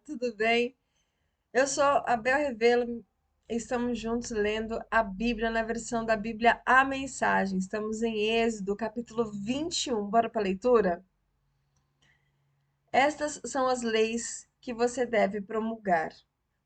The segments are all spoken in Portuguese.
Tudo bem? Eu sou a Bel Revelo. Estamos juntos lendo a Bíblia na versão da Bíblia A Mensagem. Estamos em Êxodo, capítulo 21. Bora para a leitura? Estas são as leis que você deve promulgar.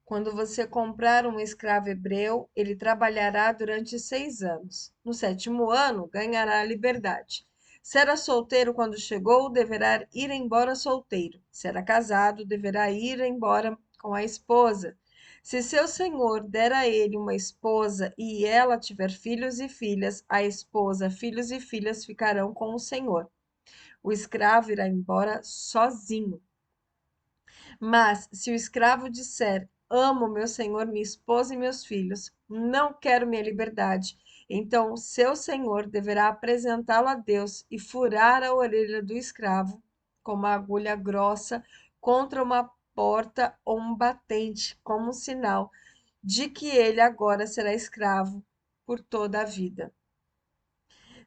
Quando você comprar um escravo hebreu, ele trabalhará durante 6 anos. No sétimo ano, ganhará a liberdade. Se era solteiro quando chegou, deverá ir embora solteiro. Se era casado, deverá ir embora com a esposa. Se seu senhor der a ele uma esposa e ela tiver filhos e filhas, a esposa, filhos e filhas ficarão com o senhor. O escravo irá embora sozinho. Mas se o escravo disser: Amo meu senhor, minha esposa e meus filhos, não quero minha liberdade, então seu senhor deverá apresentá-lo a Deus e furar a orelha do escravo com uma agulha grossa contra uma porta ou um batente, como um sinal de que ele agora será escravo por toda a vida.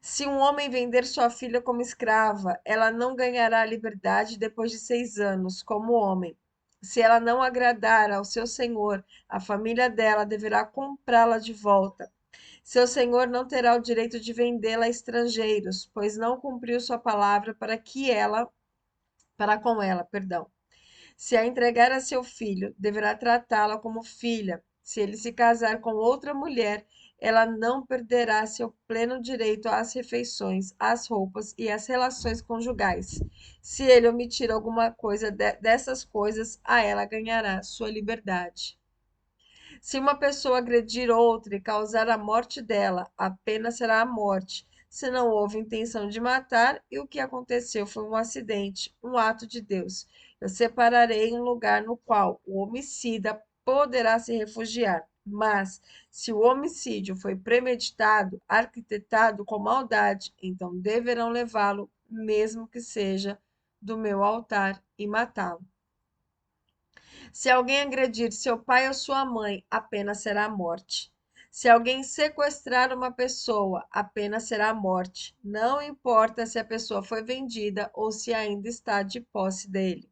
Se um homem vender sua filha como escrava, ela não ganhará a liberdade depois de 6 anos, como homem. Se ela não agradar ao seu senhor, a família dela deverá comprá-la de volta. Seu senhor não terá o direito de vendê-la a estrangeiros, pois não cumpriu sua palavra para com ela, perdão. Se a entregar a seu filho, deverá tratá-la como filha. Se ele se casar com outra mulher, ela não perderá seu pleno direito às refeições, às roupas e às relações conjugais. Se ele omitir alguma coisa dessas coisas, a ela ganhará sua liberdade. Se uma pessoa agredir outra e causar a morte dela, a pena será a morte. Se não houve intenção de matar e o que aconteceu foi um acidente, um ato de Deus. Eu separarei um lugar no qual o homicida poderá se refugiar. Mas, se o homicídio foi premeditado, arquitetado com maldade, então deverão levá-lo, mesmo que seja do meu altar, e matá-lo. Se alguém agredir seu pai ou sua mãe, a pena será a morte. Se alguém sequestrar uma pessoa, a pena será a morte. Não importa se a pessoa foi vendida ou se ainda está de posse dele.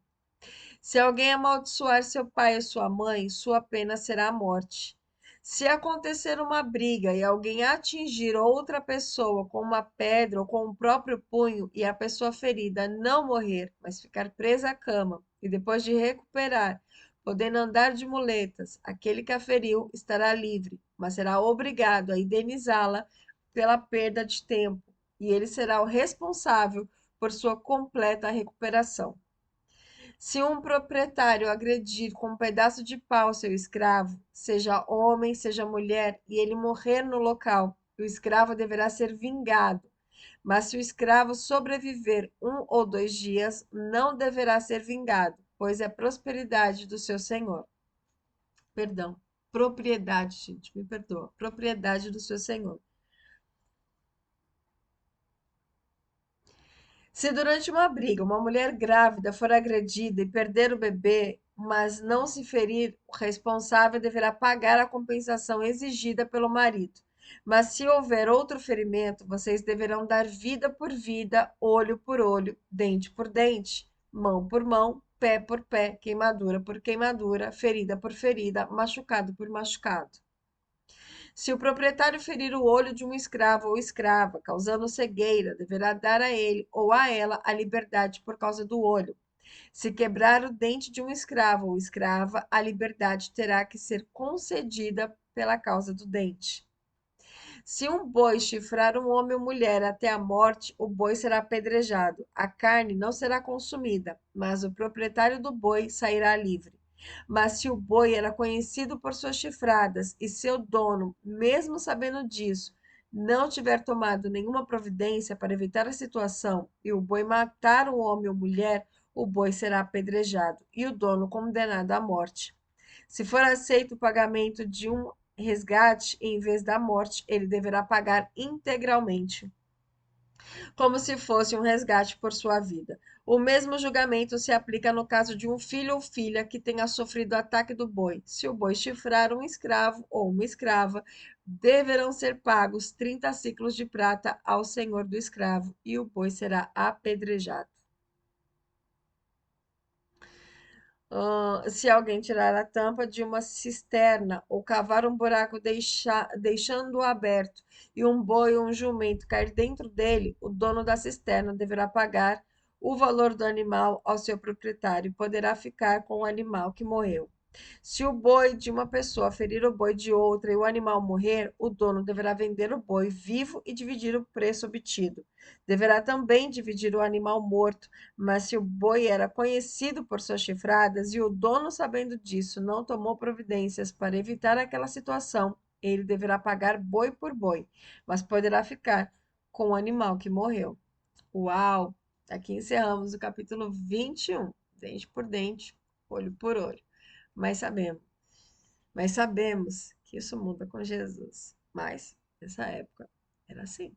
Se alguém amaldiçoar seu pai ou sua mãe, sua pena será a morte. Se acontecer uma briga e alguém atingir outra pessoa com uma pedra ou com o próprio punho e a pessoa ferida não morrer, mas ficar presa à cama e depois de recuperar, podendo andar de muletas, aquele que a feriu estará livre, mas será obrigado a indenizá-la pela perda de tempo, e ele será o responsável por sua completa recuperação. Se um proprietário agredir com um pedaço de pau seu escravo, seja homem, seja mulher, e ele morrer no local, o escravo deverá ser vingado. Mas se o escravo sobreviver 1 ou 2 dias, não deverá ser vingado, pois é prosperidade do seu senhor. Perdão, propriedade, gente, me perdoa. Propriedade do seu senhor. Se durante uma briga uma mulher grávida for agredida e perder o bebê, mas não se ferir, o responsável deverá pagar a compensação exigida pelo marido. Mas se houver outro ferimento, vocês deverão dar vida por vida, olho por olho, dente por dente, mão por mão, pé por pé, queimadura por queimadura, ferida por ferida, machucado por machucado. Se o proprietário ferir o olho de um escravo ou escrava, causando cegueira, deverá dar a ele ou a ela a liberdade por causa do olho. Se quebrar o dente de um escravo ou escrava, a liberdade terá que ser concedida pela causa do dente. Se um boi chifrar um homem ou mulher até a morte, o boi será apedrejado. A carne não será consumida, mas o proprietário do boi sairá livre. Mas se o boi era conhecido por suas chifradas e seu dono, mesmo sabendo disso, não tiver tomado nenhuma providência para evitar a situação e o boi matar um homem ou mulher, o boi será apedrejado e o dono condenado à morte. Se for aceito o pagamento de um resgate em vez da morte, ele deverá pagar integralmente, como se fosse um resgate por sua vida. O mesmo julgamento se aplica no caso de um filho ou filha que tenha sofrido ataque do boi. Se o boi chifrar um escravo ou uma escrava, deverão ser pagos 30 ciclos de prata ao senhor do escravo e o boi será apedrejado. Se alguém tirar a tampa de uma cisterna ou cavar um buraco deixando-o aberto e um boi ou um jumento cair dentro dele, o dono da cisterna deverá pagar o valor do animal ao seu proprietário e poderá ficar com o animal que morreu. Se o boi de uma pessoa ferir o boi de outra e o animal morrer, o dono deverá vender o boi vivo e dividir o preço obtido. Deverá também dividir o animal morto, mas se o boi era conhecido por suas chifradas e o dono, sabendo disso, não tomou providências para evitar aquela situação, ele deverá pagar boi por boi, mas poderá ficar com o animal que morreu. Uau! Aqui encerramos o capítulo 21, dente por dente, olho por olho. Mas sabemos, mas sabemos que isso muda com Jesus. Mas nessa época era assim.